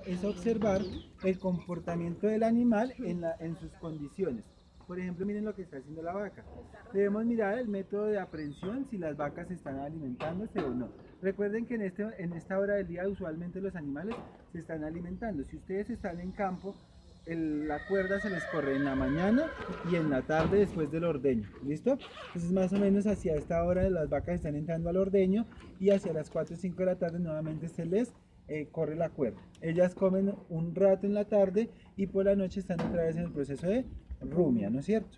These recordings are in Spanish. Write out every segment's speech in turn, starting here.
Es observar el comportamiento del animal en sus condiciones. Por ejemplo, miren lo que está haciendo la vaca. Debemos mirar el método de aprehensión, si las vacas están alimentándose o no. Recuerden que en esta hora del día usualmente los animales se están alimentando. Si ustedes están en campo, la cuerda se les corre en la mañana y en la tarde después del ordeño. ¿Listo? Entonces más o menos hacia esta hora las vacas están entrando al ordeño y hacia las 4 o 5 de la tarde nuevamente se les corre la cuerda. Ellas comen un rato en la tarde y por la noche están otra vez en el proceso de rumia, ¿no es cierto?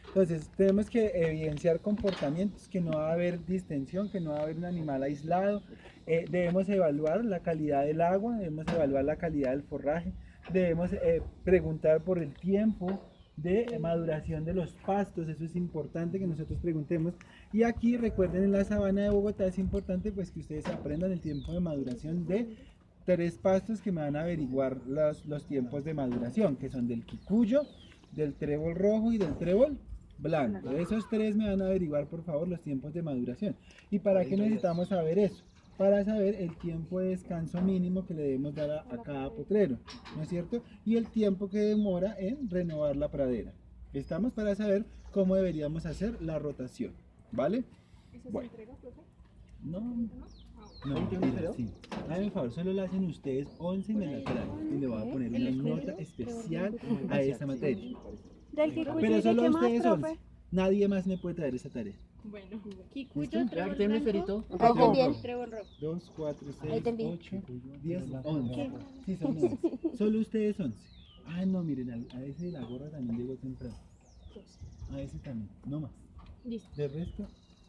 Entonces tenemos que evidenciar comportamientos, que no va a haber distensión, que no va a haber un animal aislado. Debemos evaluar la calidad del agua, debemos evaluar la calidad del forraje, debemos preguntar por el tiempo de maduración de los pastos. Eso es importante que nosotros preguntemos. Y aquí recuerden, en la sabana de Bogotá es importante pues que ustedes aprendan el tiempo de maduración de 3 pastos que me van a averiguar los tiempos de maduración, que son del quicuyo, del trébol rojo y del trébol blanco. Esos 3 me van a averiguar por favor los tiempos de maduración. ¿Y para qué necesitamos saber eso? Para saber el tiempo de descanso mínimo que le debemos dar a cada potrero, ¿no es cierto? Y el tiempo que demora en renovar la pradera. Estamos para saber cómo deberíamos hacer la rotación, ¿vale? ¿Eso Bueno. se entrega, profe? No, no, sí. Háganme un favor, solo lo hacen ustedes 11 en el lateral y le voy a poner una nota especial a esa materia. Del Kikuyu, Pero ¿de solo qué más, ustedes profe? 11. Nadie más me puede traer esa tarea. Bueno. Kikuyu, trébol ¿Tiene blanco, ferito? Ahí también. Trébol rojo. 2, 4, Ahí 6, también. 8, 10, 11. ¿Qué? Sí, son 11. Solo ustedes 11. Ah, no, miren, a ese de la gorra también llegó temprano. A ese también, no más. Listo. De resto,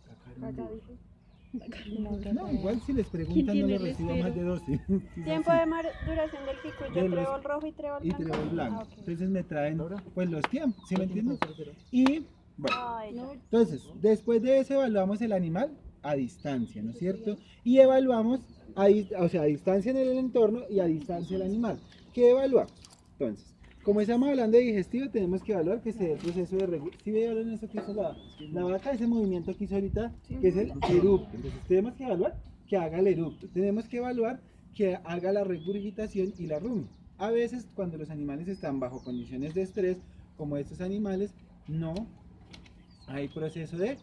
Acá dijo. no, igual si les preguntan no tiene lo el recibo estero? más de 12. Tiempo de maduración del Kikuyu, De los- trébol rojo y trébol Y blanco. trébol blanco. Ah, ok. Entonces me traen pues los tiempos, ¿sí me entienden? Y bueno, Ay, no. entonces después de eso evaluamos el animal a distancia, ¿no es cierto? Y evaluamos o sea, a distancia en el entorno y a distancia el animal. ¿Qué evaluamos? Entonces, como estamos hablando de digestivo, tenemos que evaluar que se dé el proceso de regulación. Si vieron eso que hizo la vaca, ese movimiento que hizo ahorita, que es el erupto. Entonces tenemos que evaluar que haga el erupto. Tenemos que evaluar que haga la regurgitación y la rumia. A veces cuando los animales están bajo condiciones de estrés, como estos animales, no hay proceso de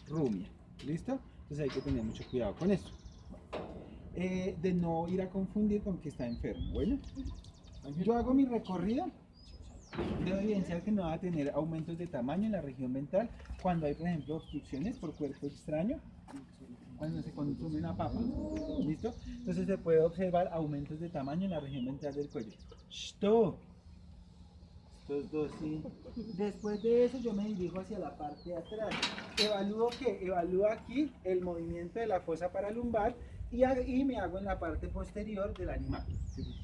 rumia. ¿Listo? Entonces hay que tener mucho cuidado con eso. De no ir a confundir con que está enfermo. Bueno, yo hago mi recorrido. Debo evidenciar que no va a tener aumentos de tamaño en la región ventral cuando hay, por ejemplo, obstrucciones por cuerpo extraño, cuando se consume una papa. ¿Listo? Entonces se puede observar aumentos de tamaño en la región ventral del cuello. ¡Stop! Estos dos, sí. Después de eso yo me dirijo hacia la parte de atrás. ¿Evalúo qué? Evalúo aquí el movimiento de la fosa paralumbar y me hago en la parte posterior del animal.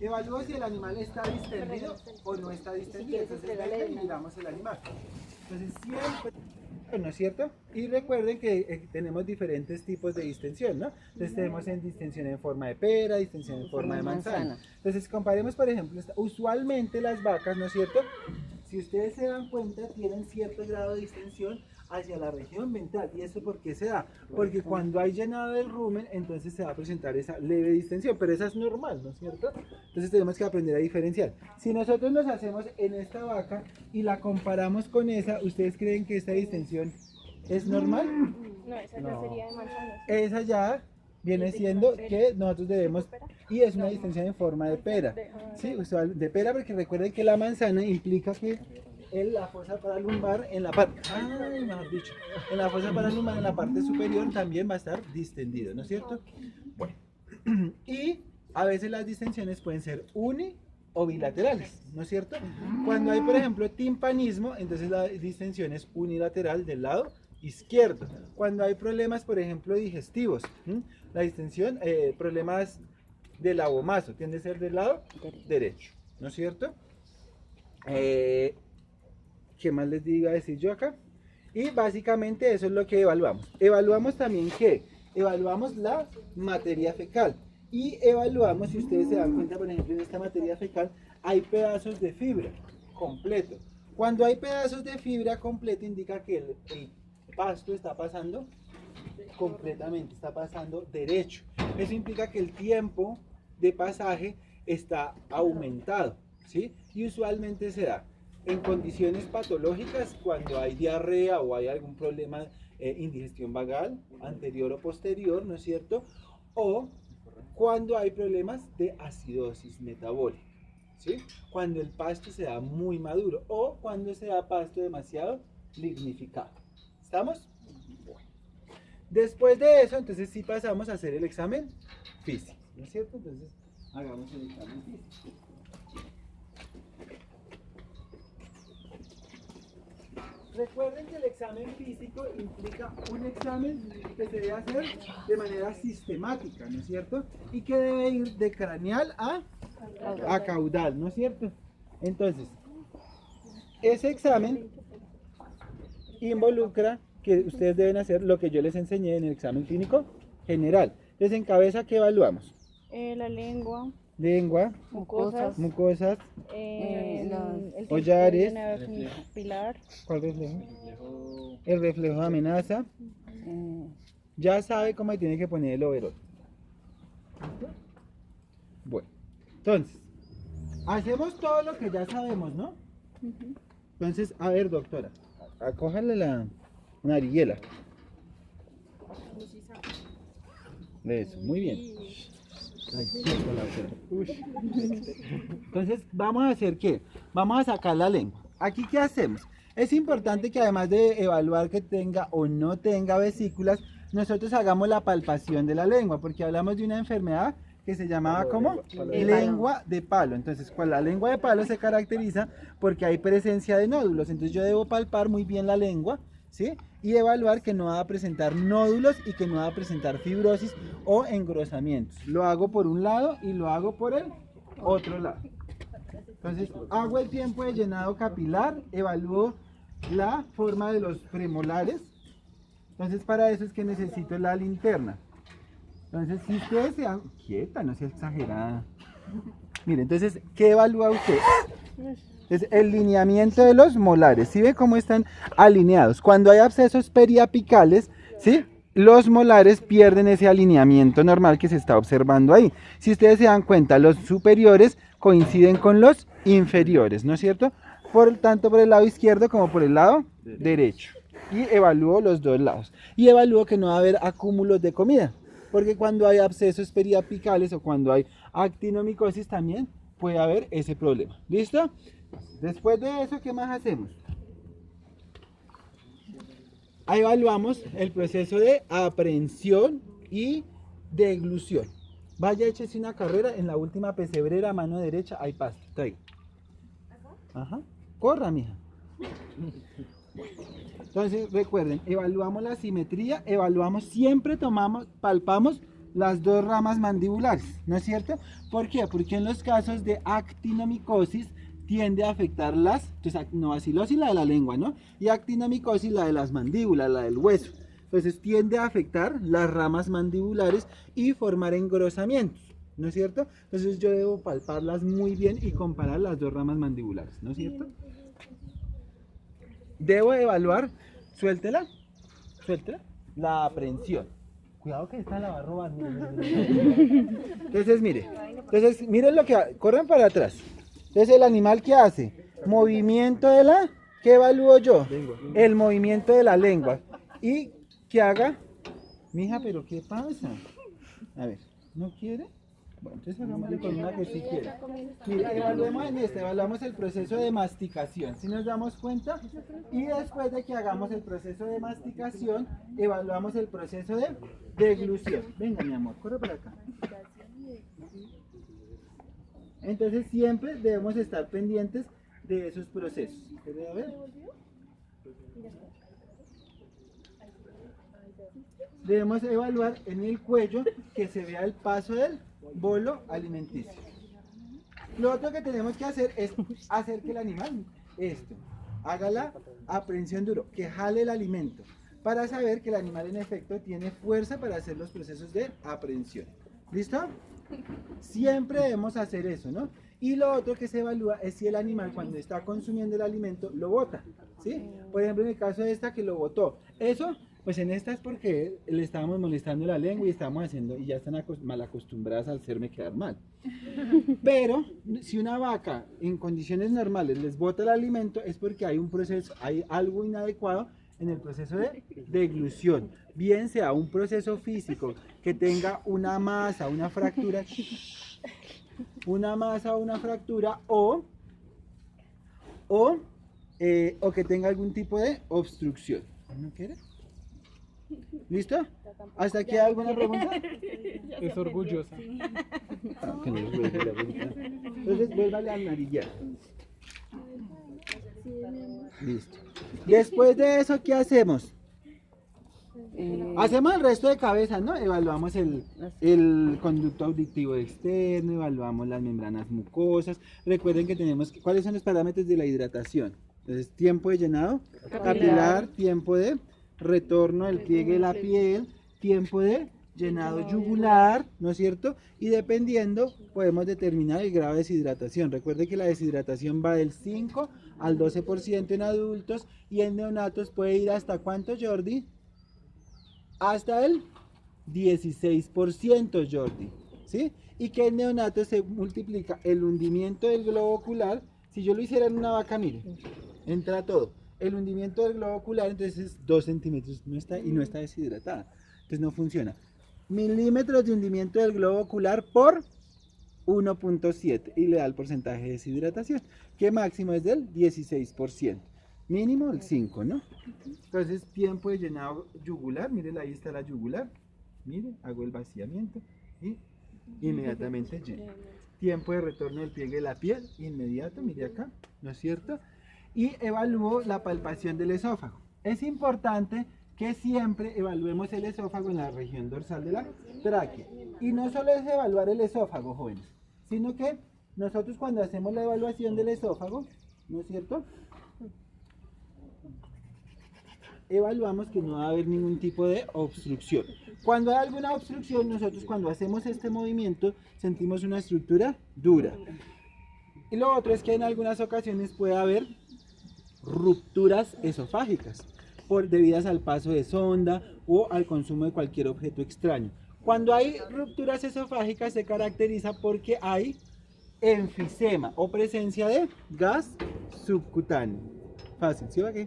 Evalúo si el animal está distendido o no está distendido. Entonces venga y miramos el animal. Entonces siempre, ¿no es cierto? Y recuerden que tenemos diferentes tipos de distensión, ¿no? Entonces tenemos distensión en forma de pera, distensión en forma de manzana. Entonces comparemos, por ejemplo, usualmente las vacas, ¿no es cierto? Si ustedes se dan cuenta, tienen cierto grado de distensión hacia la región ventral. ¿Y eso por qué se da? Porque cuando hay llenado del rumen, entonces se va a presentar esa leve distensión, pero esa es normal, ¿no es cierto? Entonces tenemos que aprender a diferenciar. Si nosotros nos hacemos en esta vaca y la comparamos con esa, ¿ustedes creen que esta distensión es normal? No, esa ya sería de manzanas. Esa ya viene siendo que nosotros debemos, y es una distensión en forma de pera, ¿sí? Usual de pera, porque recuerden que la manzana implica que la fosa paralumbar en la parte, mejor dicho, en la fosa paralumbar en la parte superior también va a estar distendido, ¿no es cierto? Bueno, y a veces las distensiones pueden ser uni o bilaterales, ¿no es cierto? Cuando hay, por ejemplo, timpanismo, entonces la distensión es unilateral del lado izquierdo. Cuando hay problemas, por ejemplo, digestivos, la distensión, problemas del abomazo, tiende a ser del lado derecho, ¿no es cierto? ¿Qué más les digo a decir yo acá? Y básicamente eso es lo que evaluamos. Evaluamos también ¿qué? Evaluamos la materia fecal. Y evaluamos, si ustedes se dan cuenta, por ejemplo, en esta materia fecal hay pedazos de fibra completo. Cuando hay pedazos de fibra completo indica que el pasto está pasando completamente, está pasando derecho. Eso implica que el tiempo de pasaje está aumentado, ¿sí? Y usualmente se da en condiciones patológicas cuando hay diarrea o hay algún problema indigestión vagal, anterior o posterior, ¿no es cierto? O cuando hay problemas de acidosis metabólica, ¿sí? Cuando el pasto se da muy maduro o cuando se da pasto demasiado lignificado. ¿Estamos? Bueno. Después de eso, entonces sí pasamos a hacer el examen físico, ¿no es cierto? Entonces, hagamos el examen físico. Recuerden que el examen físico implica un examen que se debe hacer de manera sistemática, ¿no es cierto? Y que debe ir de craneal a caudal, ¿no es cierto? Entonces, ese examen involucra que ustedes deben hacer lo que yo les enseñé en el examen clínico general. Entonces, en cabeza, ¿qué evaluamos? La lengua, Lengua, mucosas, mucosas, el collares. pilar, ¿Cuál reflejo? El reflejo de amenaza. Ya sabe cómo tiene que poner el overol. Bueno, entonces, hacemos todo lo que ya sabemos, ¿no? Entonces, a ver, doctora, acójale la nariguela. Eso, muy bien. Ay, cierto, la doctora. Uy. Entonces, vamos a hacer ¿qué? Vamos a sacar la lengua. Aquí, ¿qué hacemos? Es importante que además de evaluar que tenga o no tenga vesículas, nosotros hagamos la palpación de la lengua, porque hablamos de una enfermedad que se llamaba ¿cómo? Lengua de palo. Entonces, la lengua de palo se caracteriza porque hay presencia de nódulos. Entonces, yo debo palpar muy bien la lengua, ¿sí? Y evaluar que no va a presentar nódulos y que no va a presentar fibrosis o engrosamientos. Lo hago por un lado y lo hago por el otro lado. Entonces, hago el tiempo de llenado capilar, evalúo la forma de los premolares. Entonces, para eso es que necesito la linterna. Entonces, si ustedes se dan... Quieta, no sea exagerada. Mire, entonces, ¿qué evalúa usted? Es el lineamiento de los molares. ¿Sí ve cómo están alineados? Cuando hay abscesos periapicales, ¿sí? Los molares pierden ese alineamiento normal que se está observando ahí. Si ustedes se dan cuenta, los superiores coinciden con los inferiores, ¿no es cierto? Tanto por el lado izquierdo como por el lado derecho. Y evalúo los dos lados. Y evalúo que no va a haber acúmulos de comida. Porque cuando hay abscesos periapicales o cuando hay actinomicosis también puede haber ese problema. ¿Listo? Después de eso, ¿qué más hacemos? Evaluamos el proceso de aprehensión y deglución. Vaya, échese una carrera en la última pesebrera, mano derecha, hay pasto. Traiga. Ajá. Corra, mija. Entonces, recuerden, evaluamos la simetría, siempre palpamos las dos ramas mandibulares, ¿no es cierto? ¿Por qué? Porque en los casos de actinomicosis tiende a afectar entonces actinobacilosis, la de la lengua, ¿no? Y actinomicosis, la de las mandíbulas, la del hueso. Entonces tiende a afectar las ramas mandibulares y formar engrosamientos, ¿no es cierto? Entonces yo debo palparlas muy bien y comparar las dos ramas mandibulares, ¿no es cierto? Debo evaluar, suéltela, la aprehensión. Cuidado que esta la va a robar. Entonces, miren lo que corren para atrás. Entonces, el animal, ¿qué hace? Movimiento de ¿qué evalúo yo? El movimiento de la lengua. Y que haga, mija, pero ¿qué pasa? A ver, ¿no quiere? Bueno, entonces hagámosle con una que sí quiere. Mira, evaluamos el proceso de masticación, ¿sí nos damos cuenta? Y después de que hagamos el proceso de masticación, evaluamos el proceso de deglución. Venga, mi amor, corre para acá. Entonces siempre debemos estar pendientes de esos procesos. ¿Quiere ver? Debemos evaluar en el cuello que se vea el paso del bolo alimenticio. Lo otro que tenemos que hacer es hacer que el animal haga la aprehensión duro, que jale el alimento, para saber que el animal en efecto tiene fuerza para hacer los procesos de aprehensión. ¿Listo? Siempre debemos hacer eso, ¿no? Y lo otro que se evalúa es si el animal cuando está consumiendo el alimento lo bota, ¿sí? Por ejemplo, en el caso de esta que lo botó, eso Pues en esta es porque le estábamos molestando la lengua y estamos haciendo, y ya están mal acostumbradas al hacerme quedar mal. Pero si una vaca en condiciones normales les bota el alimento es porque hay un proceso, hay algo inadecuado en el proceso de deglución. Bien sea un proceso físico que tenga una masa, una fractura, o que tenga algún tipo de obstrucción. ¿No quiere? ¿Listo? ¿Hasta aquí hay alguna pregunta? Es orgullosa. Entonces vuélvale a narillar. Listo. Después de eso, ¿qué hacemos? Hacemos el resto de cabeza, ¿no? Evaluamos el conducto auditivo externo, evaluamos las membranas mucosas. Recuerden que tenemos, ¿cuáles son los parámetros de la hidratación? Entonces, tiempo de llenado capilar, tiempo de retorno del pliegue de la piel, tiempo de llenado yugular, ¿no es cierto? Y dependiendo, podemos determinar el grado de deshidratación. Recuerde que la deshidratación va del 5 al 12% en adultos y en neonatos puede ir hasta ¿cuánto, Jordi? Hasta el 16%, Jordi, ¿sí? Y que en neonatos se multiplica el hundimiento del globo ocular. Si yo lo hiciera en una vaca, mire, entra todo. El hundimiento del globo ocular, entonces es 2 centímetros, no está deshidratada, entonces no funciona. Milímetros de hundimiento del globo ocular por 1.7 y le da el porcentaje de deshidratación, que máximo es del 16%, mínimo el 5, ¿no? Entonces, tiempo de llenado yugular, miren, ahí está la yugular, miren, hago el vaciamiento y inmediatamente lleno. Tiempo de retorno del pliegue de la piel, inmediato, mire acá, ¿no es cierto? Y evalúo la palpación del esófago. Es importante que siempre evaluemos el esófago en la región dorsal de la tráquea. Y no solo es evaluar el esófago, jóvenes, sino que nosotros cuando hacemos la evaluación del esófago, ¿no es cierto? Evaluamos que no va a haber ningún tipo de obstrucción. Cuando hay alguna obstrucción, nosotros cuando hacemos este movimiento sentimos una estructura dura. Y lo otro es que en algunas ocasiones puede haber rupturas esofágicas debidas al paso de sonda o al consumo de cualquier objeto extraño. Cuando hay rupturas esofágicas se caracteriza porque hay enfisema o presencia de gas subcutáneo. Fácil, ¿sí va aquí?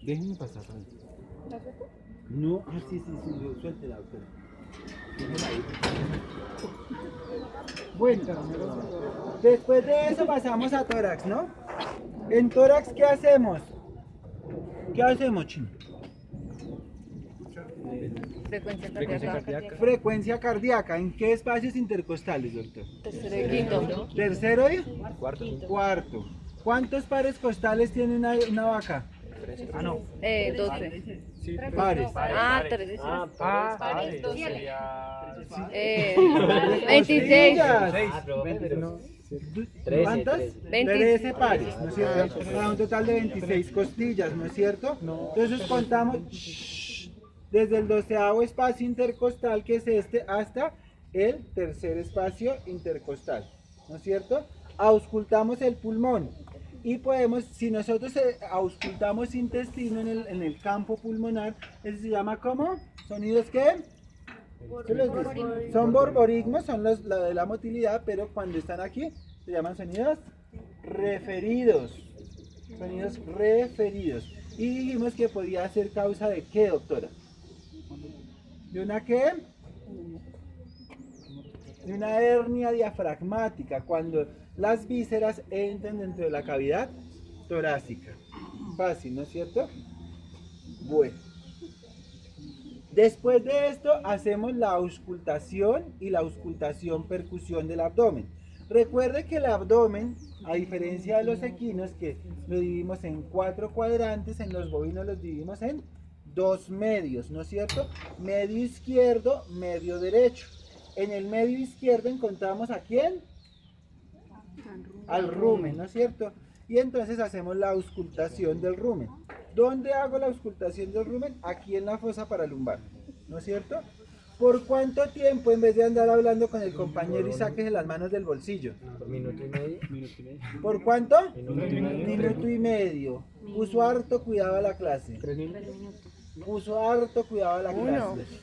Déjenme pasar. No, sí, suéltela, doctora. Déjenla ahí. Bueno, después de eso pasamos a tórax, ¿no? En tórax, ¿qué hacemos? ¿Qué hacemos, Chino? Frecuencia cardíaca. Frecuencia cardíaca. ¿En qué espacios intercostales, doctor? Tercero y quinto. Tercero y cuarto. ¿Cuántos pares costales tiene una vaca? 12. Pares. Ah, 13. Pares, 26. ¿Cuántas? 13 pares, ¿no es cierto? Para un total de 26 costillas, ¿no es cierto? Entonces contamos desde el 12º espacio intercostal, que es este, hasta el tercer espacio intercostal, ¿no es cierto? Auscultamos el pulmón y podemos, si nosotros auscultamos intestino en el campo pulmonar, eso se llama ¿cómo? ¿Sonidos qué? Son borborigmos, son los de la motilidad, pero cuando están aquí se llaman sonidos referidos. Sonidos referidos. Y dijimos que podía ser causa de ¿qué, doctora? ¿De una qué? De una hernia diafragmática, cuando las vísceras entran dentro de la cavidad torácica. Fácil, ¿no es cierto? Bueno. Después de esto hacemos la auscultación y la auscultación percusión del abdomen. Recuerde que el abdomen, a diferencia de los equinos, que lo dividimos en 4 cuadrantes, en los bovinos los dividimos en 2 medios, ¿no es cierto? Medio izquierdo, medio derecho. En el medio izquierdo encontramos ¿a quién? Al rumen, ¿no es cierto? Y entonces hacemos la auscultación del rumen. ¿Dónde hago la auscultación del rumen? Aquí en la fosa paralumbar, ¿no es cierto? ¿Por cuánto tiempo, en vez de andar hablando con el compañero y sáquese las manos del bolsillo? Minuto y medio. ¿Por cuánto? Minuto y medio. Minuto y medio. Puso harto cuidado a la clase. 3 minutos. Puso harto cuidado a la Uno. clase.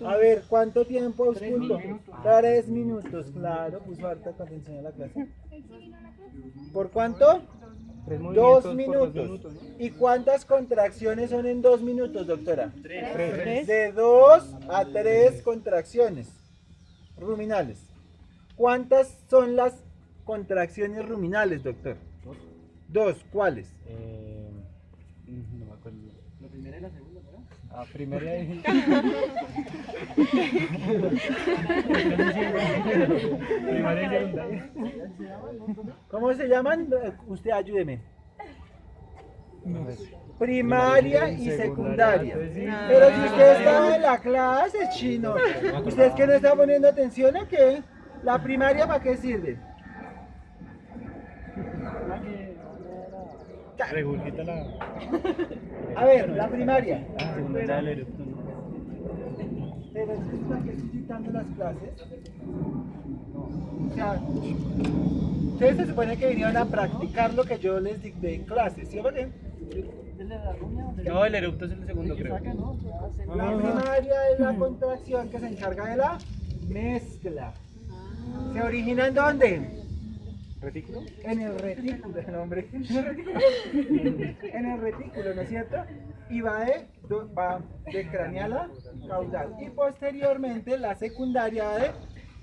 A ver, ¿cuánto tiempo auscultó? 3 minutos, claro, puso harta atención a la clase. ¿Por cuánto? 2 minutos. ¿Y cuántas contracciones son en 2 minutos, doctora? 3. De 2 a 3 contracciones ruminales. ¿Cuántas son las contracciones ruminales, doctor? 2. ¿Cuáles? No me acuerdo. La primera y la segunda, ¿verdad? Ah, primera y... Primaria y segunda. ¿Cómo se llaman? Usted ayúdeme. Primaria y secundaria. Pero si usted estaba en la clase, chino, ¿usted es que no está poniendo atención o qué? ¿La primaria para qué sirve? Regurgita la... A ver, la primaria. Segunda del eructo. Pero es que es la que estoy dictando las clases. O sea, ustedes se supone que vinieron a practicar lo que yo les dicté en clase, ¿sí o qué? No, el eructo es el segundo, creo. La primaria es la contracción que se encarga de la mezcla. ¿Se origina en dónde? ¿Retículo? En el retículo, el hombre. En el retículo, ¿no es cierto? Y va de craneal a caudal. Y posteriormente la secundaria va de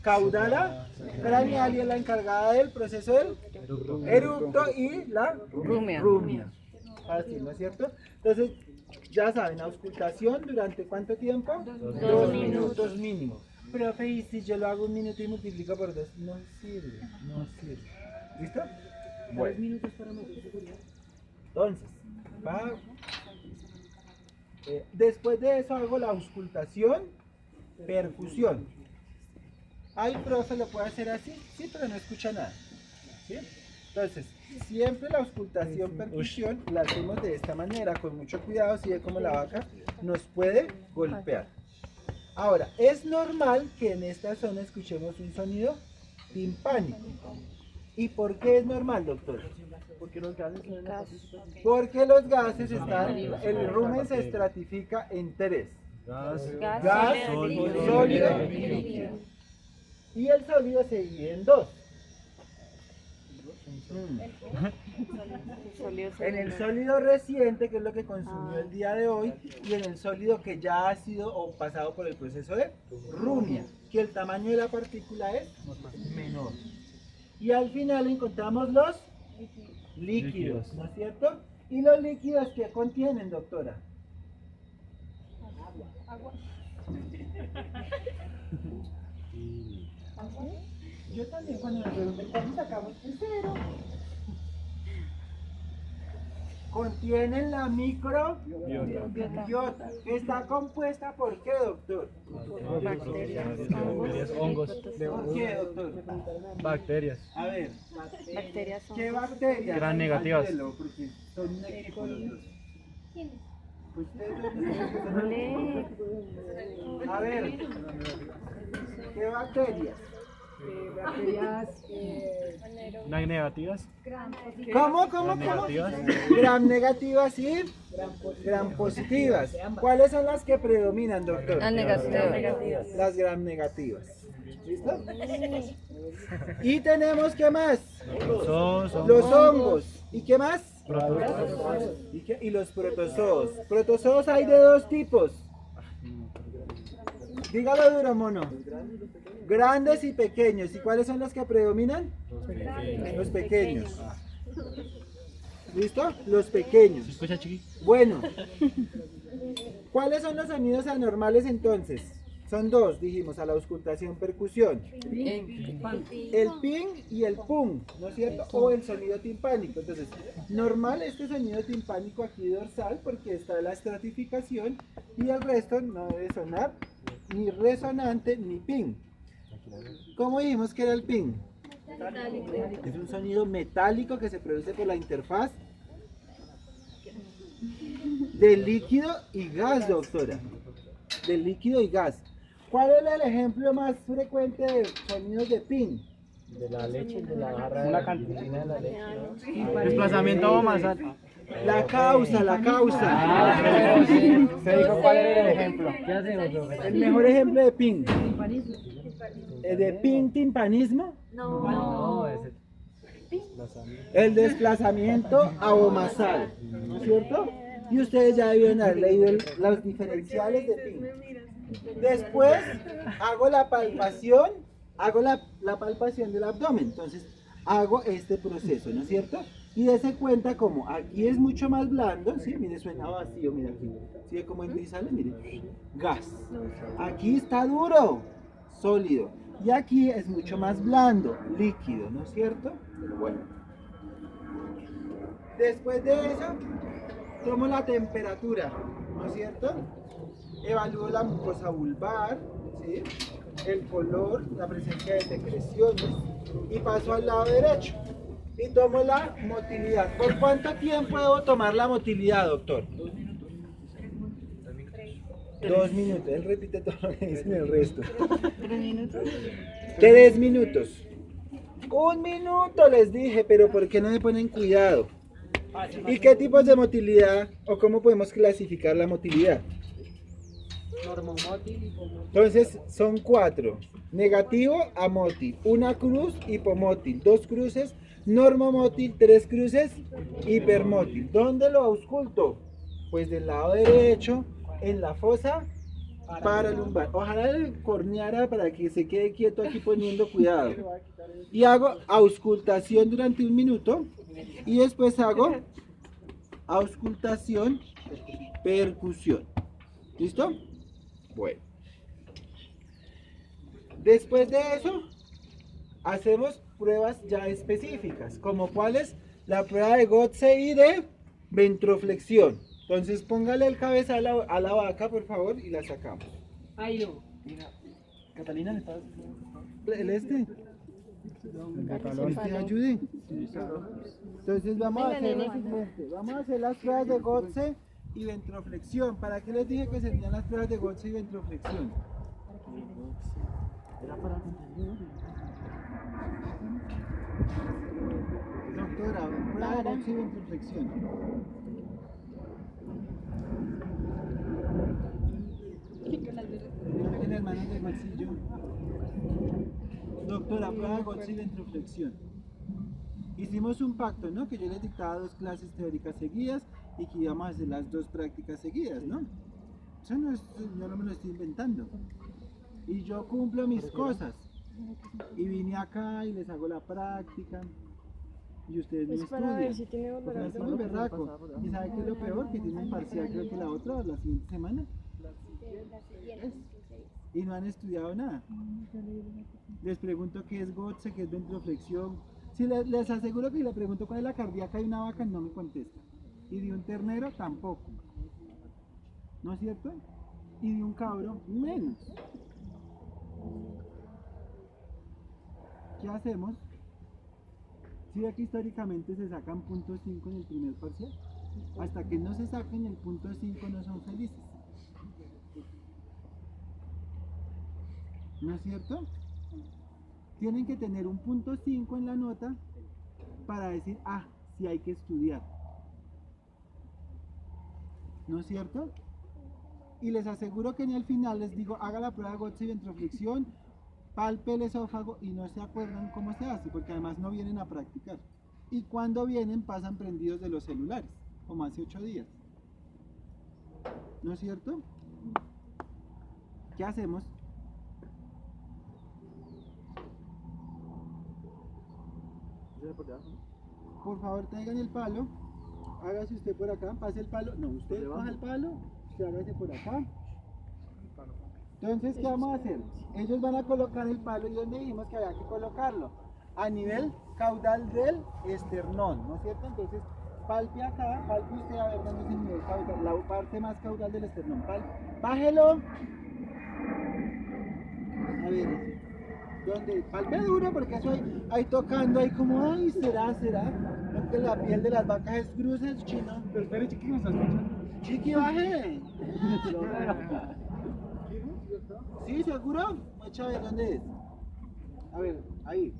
caudal a craneal y es la encargada del proceso del eructo y la rumia. Así, ¿no es cierto? Entonces, ya saben, auscultación durante ¿cuánto tiempo? 2 minutos mínimo. Profe, y si yo lo hago 1 minuto y multiplico por 2, no sirve, no sirve. ¿Listo? Bueno. 3 minutos para medir seguridad. Entonces, después de eso hago la auscultación, percusión. Ay, profe, ¿lo puede hacer así? Sí, pero no escucha nada. ¿Sí? Entonces, siempre la auscultación, percusión, la hacemos de esta manera, con mucho cuidado, si ve como la vaca nos puede golpear. Ahora, es normal que en esta zona escuchemos un sonido timpánico. ¿Y por qué es normal, doctor? Porque los gases están, el rumen se estratifica en 3. Gas, sólido y líquido. Y el sólido se divide en 2. En el sólido reciente, que es lo que consumió el día de hoy, y en el sólido que ya ha sido o pasado por el proceso de rumia, que el tamaño de la partícula es menor. Y al final encontramos los líquidos, ¿no es cierto? ¿Y los líquidos qué contienen, doctora? Agua. Yo también cuando me pregunté cómo sacamos el cero. Contienen la microbiota, que está compuesta ¿por qué, doctor? Bacterias, hongos. ¿Por qué, doctor? Bacterias. A ver, Bacterias son. ¿qué bacterias? Gran negativas. Porque son un equipo los dos. A ver, ¿qué bacterias? ¿Gran negativas? ¿Cómo? Negativas. Gram negativas y gram positivas. ¿Cuáles son las que predominan, doctor? Las negativas. Las gram negativas. ¿Listo? Y tenemos, ¿qué más? Los hongos. ¿Y qué más? Y los protozoos. Protozoos hay de 2 tipos. Dígalo duro, mono. Grandes y pequeños. ¿Y cuáles son los que predominan? Los pequeños. ¿Listo? Los pequeños. ¿Se escucha, chiqui? Bueno. ¿Cuáles son los sonidos anormales entonces? Son 2, dijimos, a la auscultación, percusión. El ping y el pum, ¿no es cierto? O el sonido timpánico. Entonces, normal este sonido timpánico aquí dorsal porque está la estratificación y el resto no debe sonar ni resonante ni ping. ¿Cómo dijimos que era el ping? Es un sonido metálico que se produce por la interfaz de líquido y gas, doctora. De líquido y gas. ¿Cuál es el ejemplo más frecuente de sonidos de ping? De la leche, de la barra de Una la cantidad. de la leche. Desplazamiento más alto. La causa, la causa. Ah, se dijo cuál era el ejemplo. ¿Qué hacemos, profe? El mejor ejemplo de ping. De ping timpanismo. No, ese. El desplazamiento abomasal, ¿no es cierto? Y ustedes ya deben haber leído los diferenciales de ping. Después hago la palpación, la palpación del abdomen. Entonces hago este proceso, ¿no es cierto? Y dése cuenta como aquí es mucho más blando, ¿sí? Mire, suena vacío, mire aquí. ¿Sí ve cómo entra y sale? Mire, gas. Aquí está duro, sólido. Y aquí es mucho más blando, líquido, ¿no es cierto? Pero bueno. Después de eso, tomo la temperatura, ¿no es cierto? Evalúo la mucosa vulvar, ¿sí? El color, la presencia de secreciones y paso al lado derecho. Y tomo la motilidad. ¿Por cuánto tiempo debo tomar la motilidad, doctor? 2 minutos. Él repite todo lo que dicen el resto. 3 minutos. 3 minutos. 1 minuto les dije, pero ¿por qué no me ponen cuidado? ¿Y qué tipos de motilidad o cómo podemos clasificar la motilidad? Entonces son 4. Negativo, amótil. 1 cruz, hipomótil. 2 cruces, normomótil. 3 cruces, hipermótil. ¿Dónde lo ausculto? Pues del lado derecho, en la fosa paralumbar. Ojalá le corneara para que se quede quieto aquí poniendo cuidado. Y hago auscultación durante 1 minuto. Y después hago auscultación, percusión. ¿Listo? Bueno. Después de eso, hacemos pruebas ya específicas, como cuáles, la prueba de Gotze y de ventroflexión. Entonces póngale el cabeza a la vaca, por favor, y la sacamos. Ay, yo. Mira, Catalina, ¿me estás? ¿El este? ¿Este ayude? Entonces vamos a hacer lo siguiente. Vamos a hacer las pruebas de Gotze y ventroflexión. ¿Para qué les dije que serían las pruebas de Gotze y ventroflexión? Era para entender. Doctora, prueba de Gotze y ventroflexión. En las manos del bolsillo. Doctora, prueba de Gotze y ventroflexión. Hicimos un pacto, ¿no? Que yo les dictaba 2 clases teóricas seguidas y que íbamos a hacer las 2 prácticas seguidas, ¿no? Eso no es, yo no me lo estoy inventando. Y yo cumplo mis cosas. Y vine acá y les hago la práctica. Y ustedes no Es para ver si estudian. tiene Porque dolor. es muy berraco. ¿Y saben qué es lo peor? Que tienen parcial, creo que la otra o la siguiente semana. ¿Ves? Y no han estudiado nada. Les pregunto qué es Gotze, qué es ventroflexión. Si les aseguro que si le pregunto cuál es la cardíaca de una vaca, no me contesta. Y de un ternero, tampoco. ¿No es cierto? Y de un cabro, menos. ¿Qué hacemos? Si ve que históricamente se sacan .5 en el primer parcial, hasta que no se saquen el .5 no son felices. ¿No es cierto? Tienen que tener un .5 en la nota para decir, ah, sí hay que estudiar. ¿No es cierto? Y les aseguro que en el final les digo, haga la prueba de Gotze y ventroflexión, palpe el esófago y no se acuerdan cómo se hace, porque además no vienen a practicar. Y cuando vienen pasan prendidos de los celulares, como hace 8 días. ¿No es cierto? ¿Qué hacemos? Por favor, traigan el palo. Hágase usted por acá, pase el palo. No, usted coja el palo, usted hágase por acá. Entonces, ¿qué vamos a hacer? Ellos van a colocar el palo y donde dijimos que había que colocarlo, a nivel caudal del esternón, ¿no es cierto? Entonces, palpe acá, palpe usted a ver dónde es el nivel caudal, la parte más caudal del esternón. Bájelo. A ver, ¿dónde? Palpe duro porque eso ahí tocando, ahí como, ay, será. ¿No que la piel de las vacas es cruces, chino? Pero espere, chiqui, ¿me estás escuchando? Chiqui, baje. ¿Sí, seguro? Mucha ver, ¿dónde es? A ver, ahí.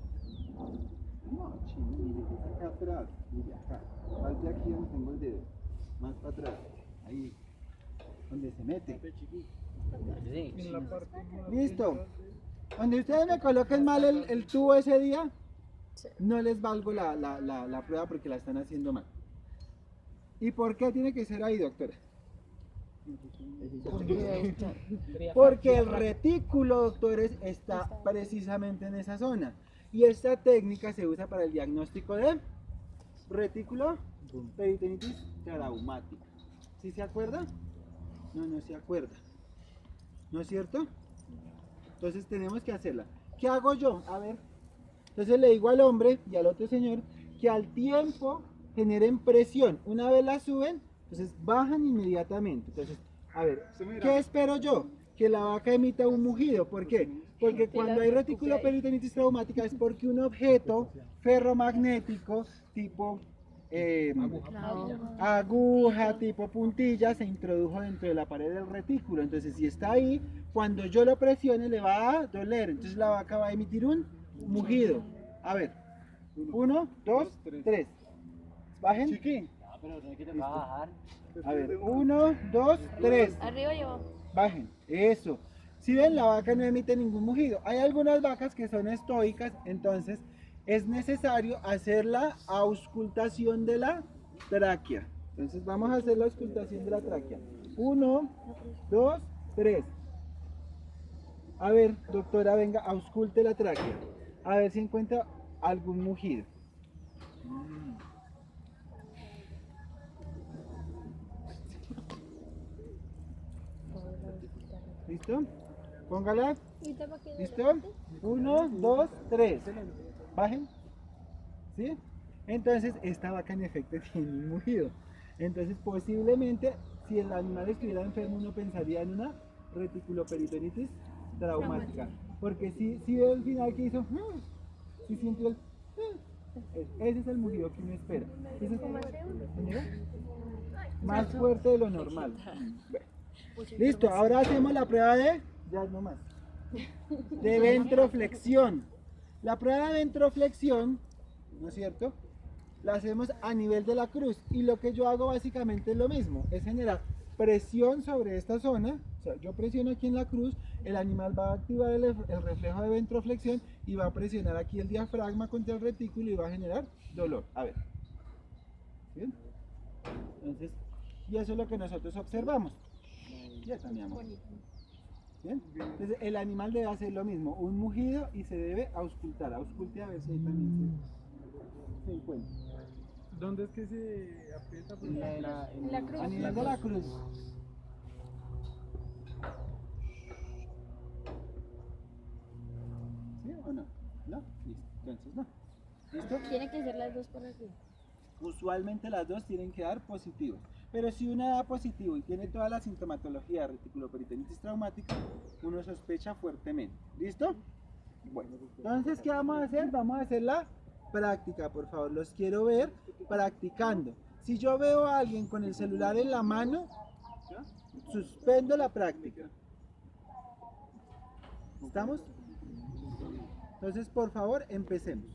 No, chino, mire que está acá. atrás, mire acá, más de aquí donde tengo el dedo, más para atrás, ahí, donde se mete. Sí. Listo. Donde ustedes me coloquen mal el tubo ese día, no les valgo la prueba porque la están haciendo mal. ¿Y por qué tiene que ser ahí, doctora? Porque el retículo, doctores, está precisamente en esa zona. Y esta técnica se usa para el diagnóstico de retículo peritonitis traumática. ¿Sí se acuerda? No, no se acuerda. ¿No es cierto? Entonces tenemos que hacerla. ¿Qué hago yo? A ver. Entonces le digo al hombre y al otro señor que al tiempo generen presión. Una vez la suben, entonces bajan inmediatamente. Entonces, a ver, ¿qué espero yo? Que la vaca emita un mugido. ¿Por qué? Porque cuando hay retículo peritonitis traumática es porque un objeto ferromagnético tipo aguja, tipo puntilla, se introdujo dentro de la pared del retículo. Entonces, si está ahí, cuando yo lo presione le va a doler. Entonces la vaca va a emitir un mugido. A ver, 1, 2, 3. Bajen. Pero no quiere bajar. A ver, 1, 2, 3. Arriba y abajo. Bajen. Eso. Si ven, la vaca no emite ningún mugido. Hay algunas vacas que son estoicas, entonces es necesario hacer la auscultación de la tráquea. Entonces vamos a hacer la auscultación de la tráquea. 1, 2, 3. A ver, doctora, venga, ausculte la tráquea. A ver si encuentra algún mugido. ¿Listo? Póngala. ¿Listo? 1, 2, 3. Bajen. ¿Sí? Entonces, esta vaca en efecto tiene un mugido. Entonces, posiblemente, si el animal estuviera enfermo, uno pensaría en una reticuloperitonitis traumática. Porque si ve el final que hizo, si sintió el... ese es el mugido que uno espera. Ese es más fuerte de lo normal. Bueno. Listo, ahora hacemos la prueba de... ya no más. De ventroflexión. La prueba de ventroflexión, ¿no es cierto? La hacemos a nivel de la cruz. Y lo que yo hago básicamente es lo mismo. Es generar presión sobre esta zona. O sea, yo presiono aquí en la cruz, el animal va a activar el reflejo de ventroflexión y va a presionar aquí el diafragma contra el retículo y va a generar dolor. A ver. ¿Bien? Entonces, y eso es lo que nosotros observamos. Ya está, mi amor. ¿Bien? Entonces el animal debe hacer lo mismo, un mugido y se debe auscultar. Ausculte a ver si ahí también se encuentra. ¿Dónde es que se aprieta? En la cruz. A nivel de la cruz. ¿Sí o no? ¿No? Listo. Entonces no. ¿Listo? Tiene que ser las dos por aquí. Usualmente las dos tienen que dar positivos. Pero si una da positivo y tiene toda la sintomatología de reticuloperitonitis traumática, uno sospecha fuertemente. ¿Listo? Bueno, entonces, ¿qué vamos a hacer? Vamos a hacer la práctica, por favor. Los quiero ver practicando. Si yo veo a alguien con el celular en la mano, suspendo la práctica. ¿Estamos? Entonces, por favor, empecemos.